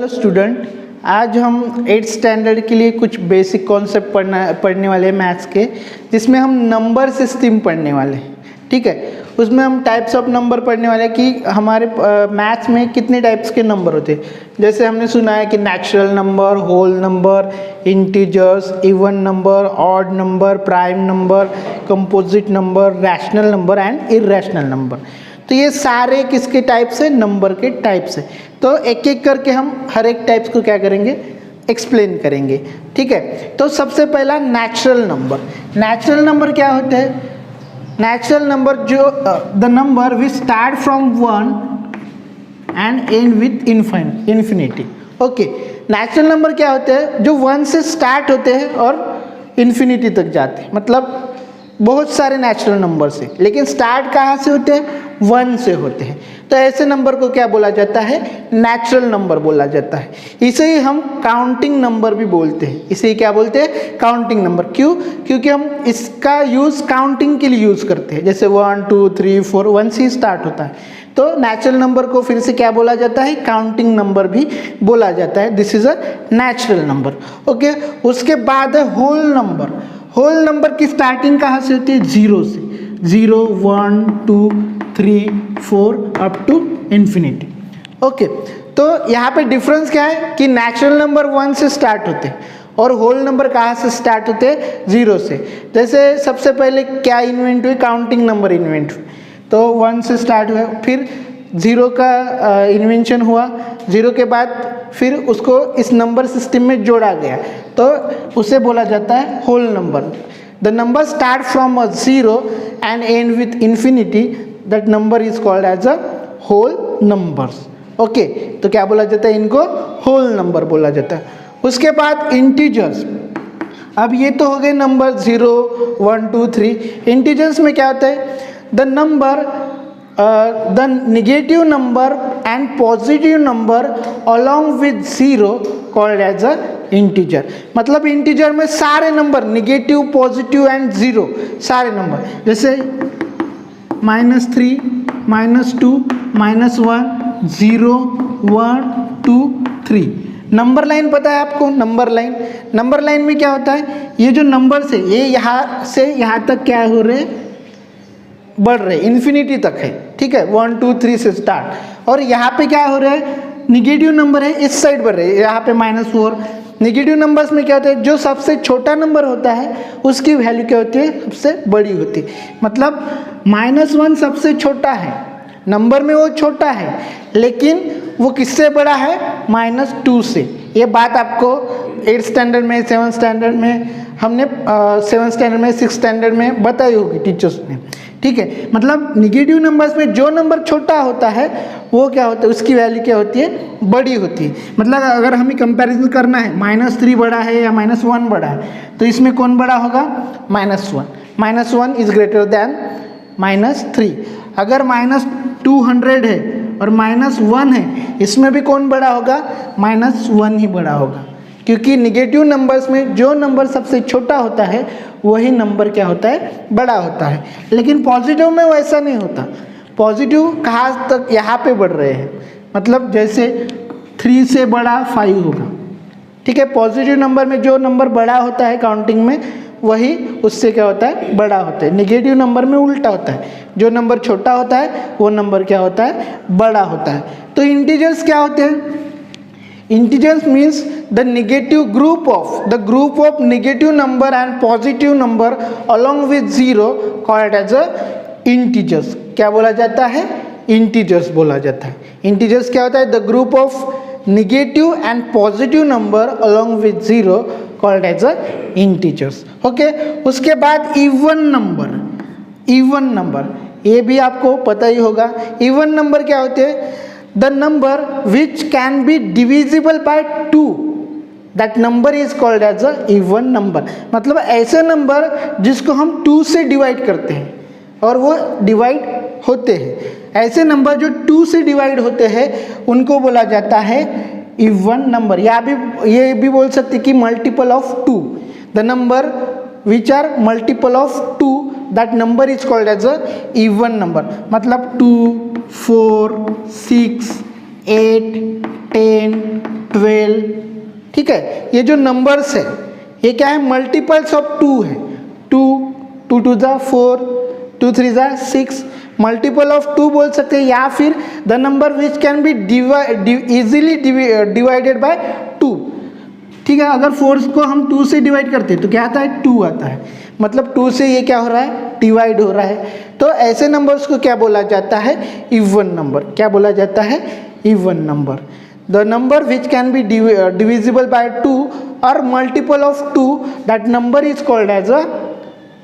Hello student, आज हम 8th standard के लिए कुछ बेसिक कॉन्सेप्ट पढ़ने वाले हैं मैथ्स के, जिसमें हम नंबर सिस्टम पढ़ने वाले हैं। ठीक है, उसमें हम टाइप्स ऑफ नंबर पढ़ने वाले हैं कि हमारे मैथ्स में कितने टाइप्स के नंबर होते हैं। जैसे हमने सुना है कि natural number, whole number, integers, even number, odd number, prime number, composite number, rational number and irrational number. तो ये सारे किसके टाइप्स है? नंबर के टाइप्स है। तो एक एक करके हम हर एक टाइप्स को क्या करेंगे? एक्सप्लेन करेंगे। ठीक है, तो सबसे पहला नेचुरल नंबर। नेचुरल नंबर क्या होते हैं? नेचुरल नंबर जो the number which start from 1 and end with infinity. Okay, natural number क्या होते हैं? जो 1 से स्टार्ट होते हैं और इन्फिनिटी तक जाते हैं। मतलब बहुत सारे नेचुरल नंबर से, लेकिन स्टार्ट कहाँ से होते हैं? 1 से होते हैं। तो ऐसे नंबर को क्या बोला जाता है? नेचुरल नंबर बोला जाता है। इसे ही हम काउंटिंग नंबर भी बोलते हैं। इसे ही क्या बोलते हैं? Counting number. क्यों? क्योंकि हम इसका यूज़ काउंटिंग के लिए यूज़ करते हैं। जैसे 1 2 3 4 1 से ही स्टार्ट होता है। तो नेचुरल नंबर को फिर से क्या बोला जाता है? काउंटिंग नंबर भी बोला जाता है। This is a natural number. Okay, उसके बाद है होल नंबर। होल नंबर की स्टार्टिंग कहाँ से होती है? 0 से। 0 1 2 3 4 अप टू इन्फिनिटी। ओके, तो यहाँ पे डिफरेंस क्या है कि नेचुरल नंबर 1 से स्टार्ट होते हैं और होल नंबर कहाँ से स्टार्ट होते हैं? 0 से। जैसे सबसे पहले क्या इन्वेंट हुई? काउंटिंग नंबर इन्वेंट हुई। तो 1 से स्टार्ट हुआ, फिर 0 का इन्वेंशन हुआ। 0 के बाद फिर उसको इस नंबर सिस्टम में जोड़ा गया, तो उसे बोला जाता है whole number. The number start from a 0 and end with infinity, that number is called as a whole numbers. Okay, तो क्या बोला जाता है? इनको होल नंबर बोला जाता है। उसके बाद इंटीजर्स। अब ये तो हो गए नंबर 0 1 2 3। इंटीजर्स में क्या होता है? The number the negative number and positive number along with 0 called as a integer। मतलब इंटीजर में सारे नंबर नेगेटिव, पॉजिटिव एंड 0 सारे नंबर, जैसे -3 -2 -1 0 1 2 3। नंबर लाइन पता है आपको? नंबर लाइन, नंबर लाइन में क्या होता है? ये जो नंबर है ये यहाँ से यहाँ तक क्या हो रहे हैं? बढ़ रहे, इन्फिनिटी तक है। ठीक है, 1 2 3 से स्टार्ट। और यहाँ पे क्या हो रहा है? निगेटिव नंबर है, इस साइड बढ़ रहे हैं, यहाँ पे -4। निगेटिव नंबर्स में क्या होता है? जो सबसे छोटा नंबर होता है उसकी वैल्यू क्या होती है? सबसे बड़ी होती है। मतलब -1 सबसे छोटा है, नंबर में वो छोटा है, लेकिन वो किससे बड़ा है? -2 से। ये बात आपको 8th स्टैंडर्ड में, 7th स्टैंडर्ड में, हमने 7th स्टैंडर्ड में, 6th स्टैंडर्ड में बताई होगी टीचर्स ने। ठीक है, मतलब निगेटिव नंबर्स में जो नंबर छोटा होता है वो क्या होता है? उसकी वैल्यू क्या होती है? बड़ी होती है। मतलब अगर हमें कंपैरिजन करना है, -3 बड़ा है या -1 बड़ा है, तो इसमें कौन बड़ा होगा? -1। -1 इज ग्रेटर देन -3। अगर -200 है और -1 है, इसमें भी कौन बड़ा होगा? -1 ही बड़ा होगा। क्योंकि निगेटिव नंबर्स में जो नंबर सबसे छोटा होता है वही नंबर क्या होता है? बड़ा होता है। लेकिन पॉजिटिव में वैसा नहीं होता। पॉजिटिव कहाँ तक? यहाँ पे बढ़ रहे हैं। मतलब जैसे 3 से बड़ा 5 होगा। ठीक है, पॉजिटिव नंबर में जो नंबर बड़ा होता है काउंटिंग में, वही उससे क्या होता है? बड़ा होता है। निगेटिव नंबर में उल्टा होता है, जो नंबर छोटा होता है वो नंबर क्या होता है? बड़ा होता है। तो इंटीजर्स क्या होते हैं? Integers means the group of negative number and positive number along with 0 called as a integers। क्या बोला जाता है? Integers बोला जाता है। Integers क्या होता है? The group of negative and positive number along with 0 called as a integers। Okay, उसके बाद even number, ये भी आपको पता ही होगा। even number क्या होते हैं? The number which can be divisible by 2, that number is called as a even number। मतलब ऐसे नंबर जिसको हम 2 से डिवाइड करते हैं और वो डिवाइड होते हैं। ऐसे नंबर जो 2 से डिवाइड होते हैं उनको बोला जाता है इवन नंबर। या भी ये भी बोल सकते कि multiple of 2। The number which are multiple of 2, that number is called as a even number. मतलब 2 4 6 8 10 12, ठीक है। ये जो नंबर्स है ये क्या है, मल्टीपल्स ऑफ 2 है। 2 2 2 जा 4, 2 3 जा 6, मल्टीपल ऑफ 2 बोल सकते हैं, या फिर the number which can be easily divided by 2, ठीक है। अगर 4 को हम 2 से डिवाइड करते हैं तो क्या आता है, 2 आता है, मतलब 2 से ये क्या हो रहा है, डिवाइड हो रहा है। तो ऐसे नंबर्स को क्या बोला जाता है, इवन नंबर। क्या बोला जाता है, even number. The number which can be divisible by 2 और multiple of 2, that number is called as a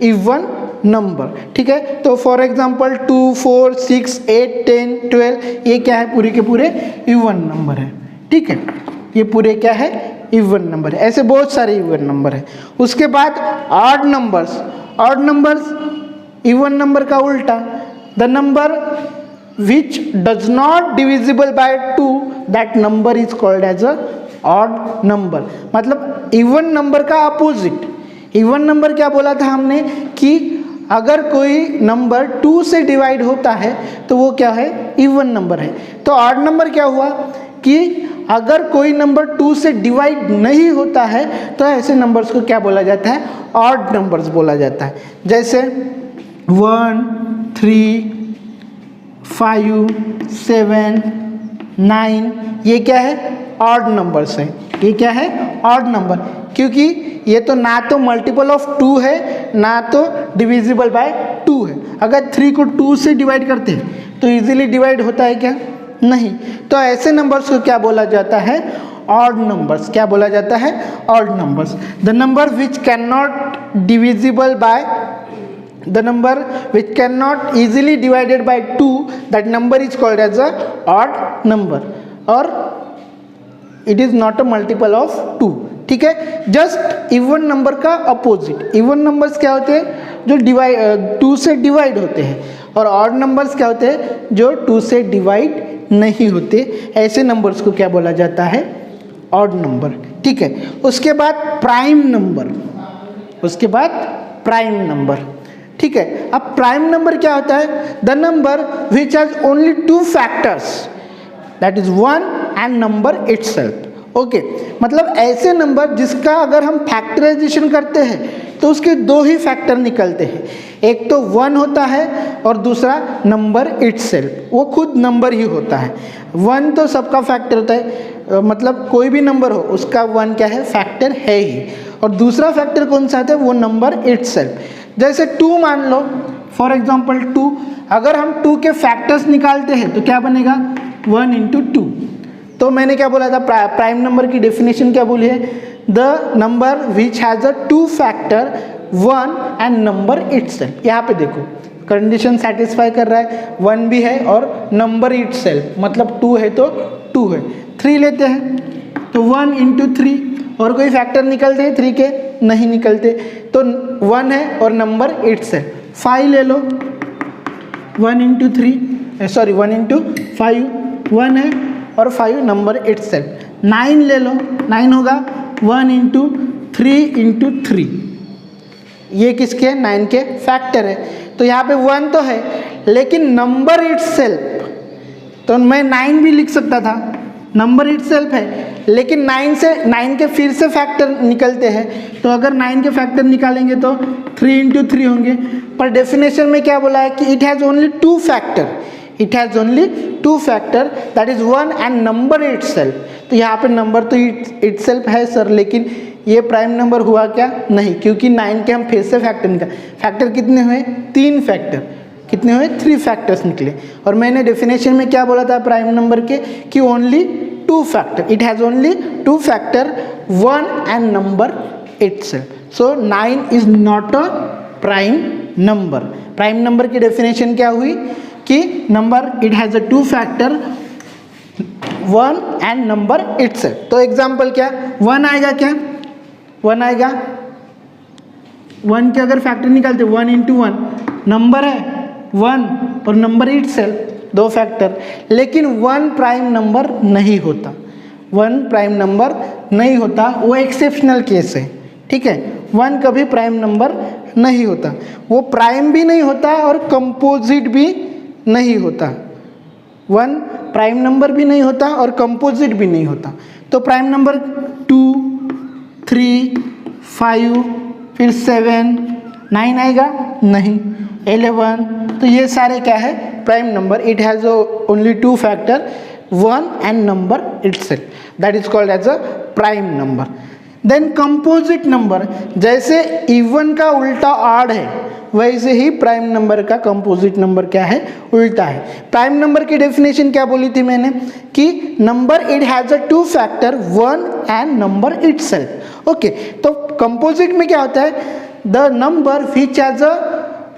even number, ठीक है। तो फॉर एग्जाम्पल 2 4 6 8 10 12 ये क्या है, पूरे के पूरे इवन नंबर है, ठीक है। ये पूरे क्या है, इवन नंबर है। ऐसे बहुत सारे इवन नंबर है। उसके बाद odd numbers. Odd numbers even number का उल्टा, the number which does not divisible by 2, that number is called as a odd number. मतलब इवन नंबर का अपोजिट। इवन नंबर क्या बोला था हमने कि अगर कोई नंबर 2 से डिवाइड होता है तो वो क्या है, इवन नंबर है। तो ऑड नंबर क्या हुआ कि अगर कोई नंबर 2 से डिवाइड नहीं होता है तो ऐसे नंबर्स को क्या बोला जाता है, ऑड नंबर्स बोला जाता है। जैसे 1 3 5 7 9 ये क्या है, ऑड नंबर्स है। ये क्या है, ऑड नंबर, क्योंकि ये तो ना तो मल्टीपल ऑफ 2 है ना तो डिविजिबल बाय 2 है। अगर 3 को 2 से डिवाइड करते हैं तो इजीली डिवाइड होता है क्या, नहीं। तो ऐसे नंबर्स को क्या बोला जाता है, ऑड नंबर्स। क्या बोला जाता है, odd numbers. The number which can not divisible by, the number which can not easily divided by 2, that number is called as a odd number, और it is not a multiple of 2, ठीक है। Just even number का opposite. Even numbers क्या होते हैं, जो 2 से divide होते हैं, और ऑड नंबर्स क्या होते हैं, जो 2 से डिवाइड नहीं होते। ऐसे नंबर्स को क्या बोला जाता है, ऑड नंबर, ठीक है। उसके बाद प्राइम नंबर। उसके बाद प्राइम नंबर, ठीक है। अब प्राइम नंबर क्या होता है, the number which has only 2 factors, that is 1 and number itself. Okay, मतलब ऐसे नंबर जिसका अगर हम फैक्टराइजेशन करते हैं तो उसके 2 ही फैक्टर निकलते हैं। एक तो 1 होता है और दूसरा नंबर इटसेल्फ, वो खुद नंबर ही होता है। 1 तो सबका फैक्टर होता है, मतलब कोई भी नंबर हो उसका 1 क्या है, फैक्टर है ही। और दूसरा फैक्टर कौन सा आता है, वो नंबर इटसेल्फ। जैसे 2 मान लो, फॉर एग्जांपल 2, अगर हम 2 के फैक्टर्स निकालते हैं तो क्या बनेगा, 1 इंटू 2। तो मैंने क्या बोला था, प्राइम नंबर की डेफिनेशन क्या बोली है, the number which has a 2 factor 1 and number itself. यहाँ पे देखो कंडीशन सेटिस्फाई कर रहा है, 1 भी है और नंबर इटसेल्फ, मतलब 2 है तो 2 है। 3 लेते हैं तो 1 इंटू 3, और कोई फैक्टर निकलते हैं 3 के, नहीं निकलते, तो 1 है और नंबर इटसेल्फ। 5 ले लो, 1 इंटू 3, सॉरी 1 इंटू 5, 1 है और 5 नंबर इटसेल्फ। 9 ले लो, 9 होगा 1 इंटू 3 इंटू 3, ये किसके, 9 के फैक्टर है। तो यहाँ पे 1 तो है लेकिन नंबर इटसेल्फ, तो मैं 9 भी लिख सकता था, नंबर इटसेल्फ है, लेकिन 9 के फिर से फैक्टर निकलते हैं। तो अगर 9 के फैक्टर निकालेंगे तो 3 इंटू 3 होंगे। पर डेफिनेशन में क्या बोला है कि it has only 2 factor, it has only 2 factor, that is 1 and number itself. तो यहाँ पे नंबर तो इटसेल्फ है सर, लेकिन ये प्राइम नंबर हुआ क्या, नहीं, क्योंकि 9 के हम फिर से फैक्टर निकाल, फैक्टर कितने हुए, 3 फैक्टर, कितने हुए, 3 फैक्टर्स निकले। और मैंने डेफिनेशन में क्या बोला था प्राइम नंबर के, कि only 2 factor, it has only 2 factor 1 and number itself. So 9 is not a prime number. Prime number की डेफिनेशन क्या हुई कि number it has a 2 factor 1 and number itself. तो एग्जाम्पल क्या, 1 आएगा, क्या 1 आएगा, 1 के अगर फैक्टर निकालते 1 इंटू 1, नंबर है 1 और नंबर इटसेल्फ 2 फैक्टर, लेकिन 1 प्राइम नंबर नहीं होता, 1 प्राइम नंबर नहीं होता, वो एक्सेप्शनल केस है, ठीक है। 1 कभी प्राइम नंबर नहीं होता, वो प्राइम भी नहीं होता और कंपोजिट भी नहीं होता। 1 प्राइम नंबर भी नहीं होता और कंपोजिट भी नहीं होता। तो प्राइम नंबर 2, 3, 5, फिर 7, 9 आएगा नहीं, 11। तो ये सारे क्या है prime number. It has only 2 factor, 1 and number itself, that is called as a prime number. Then composite number, जैसे इवन का उल्टा ऑड है वैसे ही प्राइम नंबर का कंपोजिट नंबर क्या है, उल्टा है। प्राइम नंबर की डेफिनेशन क्या बोली थी मैंने कि number it has a 2 factor, 1 and number itself। Okay, तो कंपोजिट में क्या होता है, the number which has a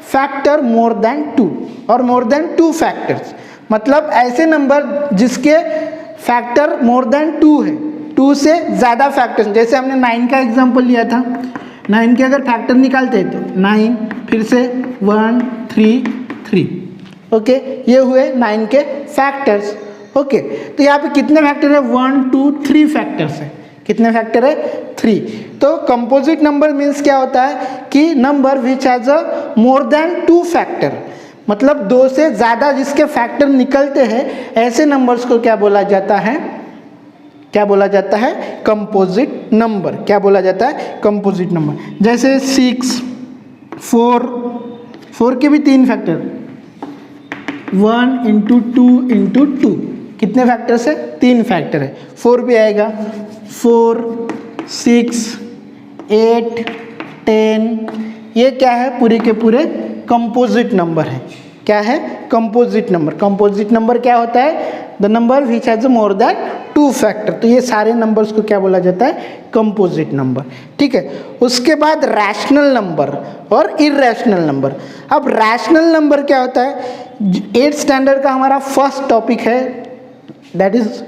factor more than 2 और मोर देन 2 फैक्टर्स, मतलब ऐसे नंबर जिसके फैक्टर मोर देन 2 है, 2 से ज़्यादा फैक्टर्स। जैसे हमने 9 का एग्जांपल लिया था, 9 के अगर फैक्टर निकालते हैं तो 9, फिर से 1, 3, 3। ओके, ये हुए 9 के फैक्टर्स। ओके, तो यहाँ पे कितने फैक्टर है, 1, 2, 3 फैक्टर्स है। कितने फैक्टर है, 3। तो कंपोजिट नंबर मीन्स क्या होता है कि number which has a more than 2 factor, मतलब 2 से ज़्यादा जिसके फैक्टर निकलते हैं, ऐसे नंबर्स को क्या बोला जाता है, क्या बोला जाता है, कंपोजिट नंबर। क्या बोला जाता है, कंपोजिट नंबर। जैसे 6, 4 के भी 3 फैक्टर, 1 × 2 × 2, कितने फैक्टर से, 3 फैक्टर है, 4 भी आएगा। 4, 6, 8, 10, ये क्या है, पूरे के पूरे कंपोजिट नंबर है। क्या है, कंपोजिट नंबर। कंपोजिट नंबर क्या होता है, the number which has more than 2 factor. तो ये सारे नंबर्स को क्या बोला जाता है, कंपोजिट नंबर। ठीक है, उसके बाद रैशनल नंबर और इरेशनल नंबर। अब रैशनल नंबर क्या होता है, 8th स्टैंडर्ड का हमारा फर्स्ट टॉपिक है, दैट इज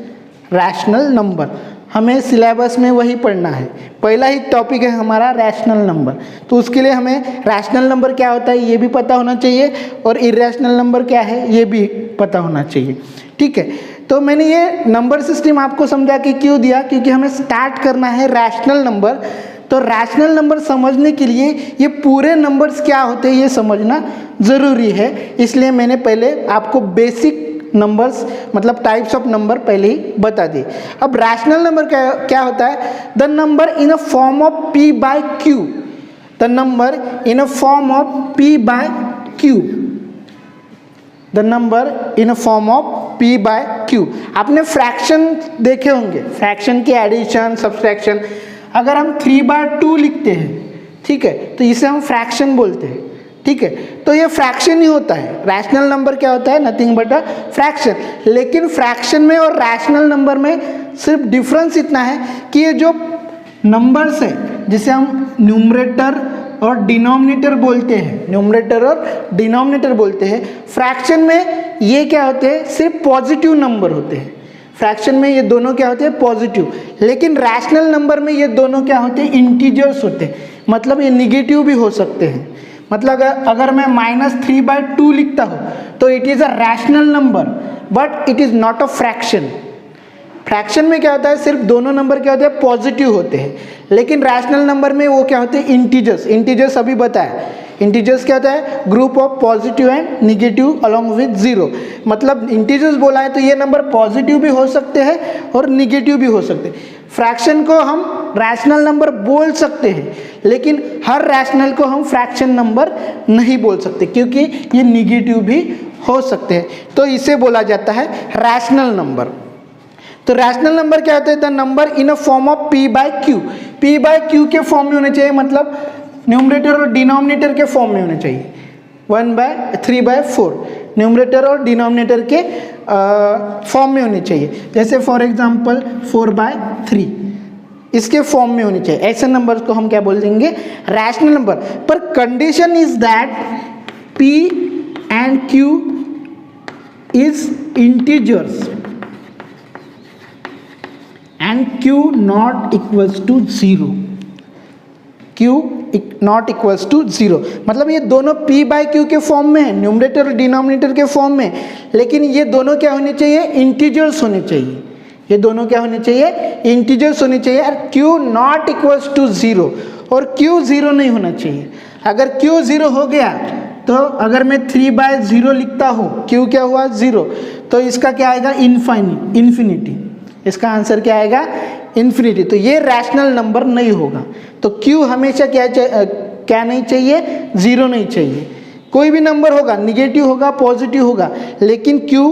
रैशनल नंबर। हमें सिलेबस में वही पढ़ना है, पहला ही टॉपिक है हमारा रैशनल नंबर। तो उसके लिए हमें रैशनल नंबर क्या होता है ये भी पता होना चाहिए, और इरेशनल नंबर क्या है ये भी पता होना चाहिए। ठीक है, तो मैंने ये नंबर सिस्टम आपको समझा कि क्यों दिया, क्योंकि हमें स्टार्ट करना है रैशनल नंबर। तो रैशनल नंबर समझने के लिए ये पूरे नंबर्स क्या होते हैं ये समझना ज़रूरी है, इसलिए मैंने पहले आपको बेसिक नंबर्स मतलब टाइप्स ऑफ नंबर पहले ही बता दिए। अब रैशनल नंबर क्या होता है, the number in a form of p/q, the number in a form of p/q, the number in a form of p/q। आपने फ्रैक्शन देखे होंगे, फ्रैक्शन की एडिशन सब्सट्रैक्शन। अगर हम 3/2 लिखते हैं, ठीक है, तो इसे हम फ्रैक्शन बोलते हैं। ठीक है, तो ये फ्रैक्शन ही होता है। रैशनल नंबर क्या होता है, नथिंग बट अ फ्रैक्शन। लेकिन फ्रैक्शन में और रैशनल नंबर में सिर्फ डिफरेंस इतना है कि ये जो नंबर्स है जिसे हम न्यूमरेटर और डिनोमिनेटर बोलते हैं, न्यूमरेटर और डिनोमिनेटर बोलते हैं, फ्रैक्शन में ये क्या होते हैं, सिर्फ पॉजिटिव नंबर होते हैं। फ्रैक्शन में ये दोनों क्या होते हैं, पॉजिटिव। लेकिन रैशनल नंबर में ये दोनों क्या होते हैं, इंटीजर्स होते हैं, मतलब ये निगेटिव भी हो सकते हैं। मतलब अगर मैं -3/2 लिखता हूँ तो it is a rational number, but it is not a fraction. Fraction में क्या होता है, सिर्फ दोनों नंबर क्या होते हैं, पॉजिटिव होते हैं। लेकिन रैशनल नंबर में वो क्या होते हैं, इंटीजर्स। इंटीजर्स अभी बताया, इंटीजर्स क्या होता है, group of positive and negative along with 0। मतलब इंटीजर्स बोला है तो ये नंबर पॉजिटिव भी हो सकते हैं और निगेटिव भी हो सकते हैं। फ्रैक्शन को हम रैशनल नंबर बोल सकते हैं, लेकिन हर रैशनल को हम फ्रैक्शन नंबर नहीं बोल सकते, क्योंकि ये निगेटिव भी हो सकते हैं। तो इसे बोला जाता है रैशनल नंबर। तो रैशनल नंबर क्या होता है, the number in a form of p/q। p/q के फॉर्म में होने चाहिए, मतलब न्यूमरेटर और डिनोमिनेटर के फॉर्म में होने चाहिए। 1/3/4 न्यूमरेटर और डिनोमिनेटर के फॉर्म में होनी चाहिए। जैसे फॉर एग्जांपल 4/3 इसके फॉर्म में होनी चाहिए। ऐसे नंबर्स को हम क्या बोल देंगे, रैशनल नंबर। पर condition is that p and q is integers and q not equals to 0। q not equals to 0, मतलब ये दोनों p/q के फॉर्म में है, न्यूमरेटर और डिनोमिनेटर के फॉर्म में, लेकिन ये दोनों क्या होने चाहिए, इंटीजर्स होने चाहिए। ये दोनों क्या होने चाहिए, इंटीजर्स होने चाहिए। और q नॉट इक्वल्स टू 0 और q 0 नहीं होना चाहिए। अगर q 0 हो गया तो अगर मैं 3/0 लिखता हूँ, q क्या हुआ 0, तो इसका क्या आएगा, इन्फिनिटी। इसका आंसर क्या आएगा? इन्फिनिटी। तो ये रैशनल नंबर नहीं होगा। तो Q हमेशा क्या नहीं चाहिए? 0 नहीं चाहिए। कोई भी नंबर होगा, निगेटिव होगा, पॉजिटिव होगा, लेकिन Q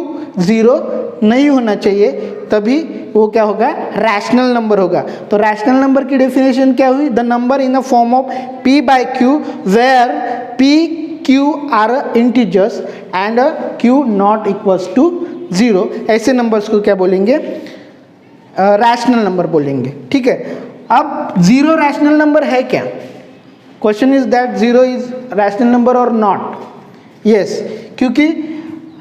0 नहीं होना चाहिए, तभी वो क्या होगा? रैशनल नंबर होगा। तो रैशनल नंबर की डेफिनेशन क्या हुई? The number in the form of P by Q where P Q are integers and Q not equals to 0। ऐसे नंबर्स को क्या बोलेंगे? रैशनल नंबर बोलेंगे। ठीक है। अब 0 रैशनल नंबर है क्या? Question is that 0 is rational number और नॉट? यस, क्योंकि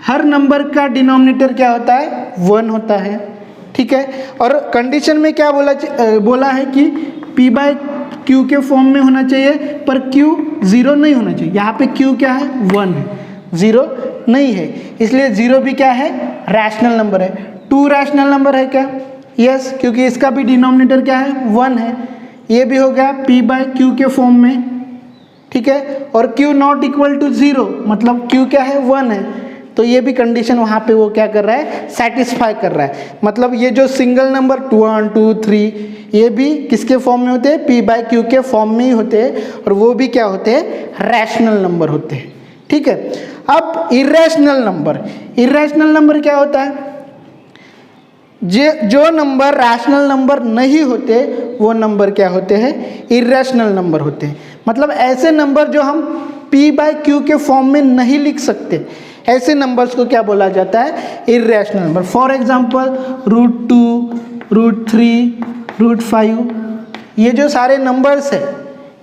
हर नंबर का डिनोमिनेटर क्या होता है? 1 होता है। ठीक है। और कंडीशन में क्या बोला है कि P by Q के फॉर्म में होना चाहिए, पर Q 0 नहीं होना चाहिए। यहाँ पे Q क्या है? 1 है, 0 नहीं है, इसलिए 0 भी क्या है? रैशनल नंबर है। 2 रैशनल नंबर है क्या? यस, क्योंकि इसका भी डिनोमिनेटर क्या है? 1 है। ये भी हो गया P by Q के फॉर्म में। ठीक है। और Q नॉट इक्वल टू 0, मतलब Q क्या है? 1 है। तो ये भी कंडीशन वहाँ पे वो क्या कर रहा है? सेटिस्फाई कर रहा है। मतलब ये जो सिंगल नंबर 1 2 3 ये भी किसके फॉर्म में होते हैं? P by Q के फॉर्म में ही होते हैं, और वो भी क्या होते हैं? रैशनल नंबर होते हैं। ठीक है। अब इरेशनल नंबर क्या होता है? जो नंबर रैशनल नंबर नहीं होते वो नंबर क्या होते हैं? इरेशनल नंबर होते हैं। मतलब ऐसे नंबर जो हम P by Q के फॉर्म में नहीं लिख सकते, ऐसे नंबर्स को क्या बोला जाता है? Irrational number. फॉर एग्जाम्पल √2, √3, √5, ये जो सारे नंबर्स हैं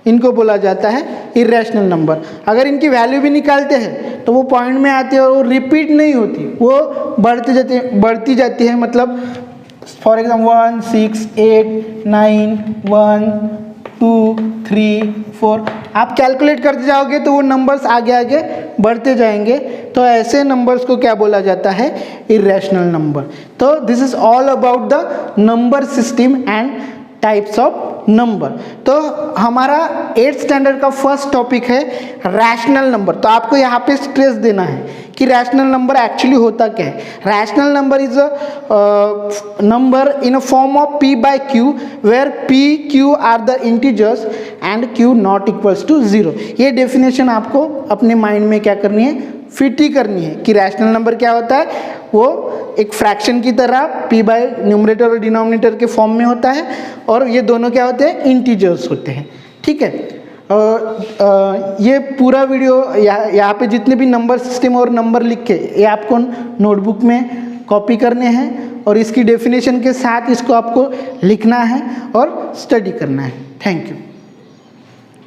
इनको बोला जाता है इरेशनल नंबर। अगर इनकी वैल्यू भी निकालते हैं तो वो पॉइंट में आती है और वो रिपीट नहीं होती, वो बढ़ती जाती है। मतलब फॉर एग्जाम्पल 1 6 8 9 1 2 3 4, आप कैलकुलेट करते जाओगे तो वो नंबर्स आगे बढ़ते जाएंगे। तो ऐसे नंबर्स को क्या बोला जाता है? Irrational number. तो this is all about the number system and types of number. तो हमारा 8th स्टैंडर्ड का फर्स्ट टॉपिक है रैशनल नंबर। तो आपको यहाँ पे स्ट्रेस देना है कि रैशनल नंबर एक्चुअली होता क्या है। Rational number is a number in a form of P by Q where P Q are the integers and Q not equals to 0। ये डेफिनेशन आपको अपने माइंड में क्या करनी है? फिट ही करनी है कि रैशनल नंबर क्या होता है? वो एक फ्रैक्शन की तरह P by न्यूमरेटर और डिनोमिनेटर के फॉर्म में होता है, और ये दोनों क्या होते हैं? इंटीजर्स होते हैं। ठीक है। ये पूरा वीडियो यहाँ पे जितने भी नंबर सिस्टम और नंबर लिख के ये आपको नोटबुक में कॉपी करने हैं, और इसकी डेफिनेशन के साथ इसको आपको लिखना है और स्टडी करना है। Thank you.